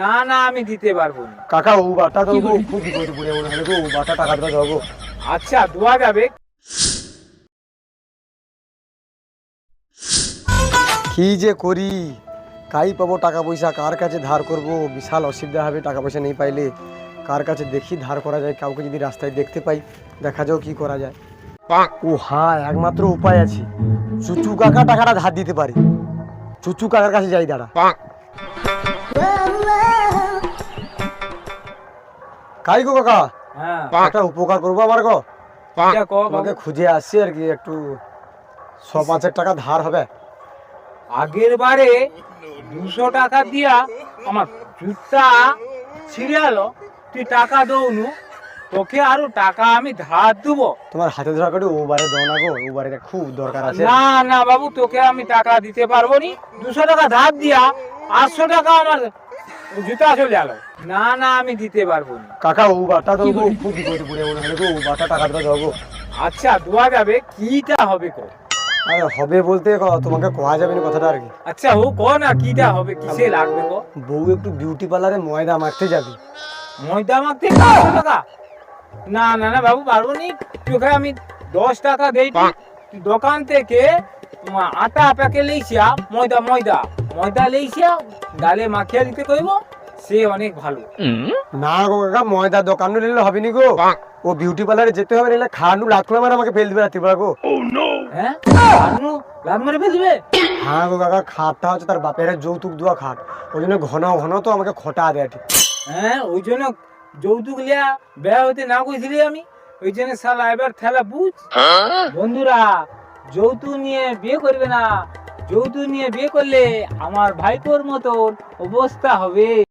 না না আমি দিতে পারবো না। কাকা ও বাটা তো খুব বিপদে পড়ে মনে হয় গো, ও বাটা টাকা দিতে যাবো। আচ্ছা দোয়া যাবে। কি যে করি, কাই পাবো টাকা পয়সা, কার কাছে ধার করব, বিশাল অসুবিধা হবে টাকা পয়সা নেই পাইলে। কার কাছে দেখি ধার করা যায়, কাউকে যদি রাস্তায় দেখতে পাই দেখা যাও কি করা যায়। ও হ্যাঁ, একমাত্র উপায় আছে, চুচু কাকা টাকাটা ধার দিতে পারে। চুচু কাকার কাছে যাই দাঁড়া। কাই গো কাকা, হ্যাঁ একটা উপকার করবো আমার গো। এটা কও বাবু। তোমাকে খুঁজে আসছি আর কি, একটু 100-5 টাকা ধার হবে। আগের বারে 200 টাকা দিয়া আমার জুতা ছিঁড়ে গেলো, তুই টাকা দৌনু, তোকে আরো টাকা আমি ধার দেবো। তোমার হাতে ধরা করে ওবারে দাও না গো, ওবারে খুব দরকার আছে। না না বাবু, তোকে আমি টাকা দিতে পারবো নি। 200 টাকা ধার দিয়া 800 টাকা আমার জুতা চলে গেল। না না আমি দিতে পারবো না। কাকা ও বাটা তো খুব বিপদে পড়ে মনে হয় গো, ও বাটা টাকা দিতে যাবো। আচ্ছা দোয়া যাবে, কিটা হবে কো? আরে হবে বলতে তোমাকে কোয়া যাবে না কথাটা আর কি। আচ্ছা ও কো না কিটা হবে, কিসে লাগবে কো? বউ একটু বিউটি পার্লারে ময়দা মাখতে যাবে। ময়দা মাখতে 500 টাকা? না না না বাবু পারবো নি। তোকে আমি 10 টাকা দেই, তুই দোকান থেকে আটা প্যাকে লেইছিয়া ময়দা ময়দা ময়দা লেইছিয়া ডালে মাখিয়ে দিতে কইব, সে অনেক ভালো। না গো কাকা, ময়দা দোকানে নিলে হবে নি গো, ও বিউটি পার্লারে যেতে হবে, নিলে খানু লাখলো মার আমাকে ফেল দিবে রাত্রি বেলা গো। হ্যাঁ আনু লাগ মেরে ফেলবে? হ্যাঁ গো কাকা, খাটটা হচ্ছে তার বাপের যৌতুক দেওয়া খাট, ওই জন্য ঘন ঘন তো আমাকে খটা দেয় ঠিক। হ্যাঁ ওই জন্য যৌতুক লিয়া বেয়া হতে না কইছিলি আমি, ওই জন্য শালা এবার খেলা বুঝ। বন্ধুরা, যৌতুক নিয়ে বিয়ে করবে না, যৌতুক নিয়ে বিয়ে করলে আমার ভাইপোর মতন অবস্থা হবে।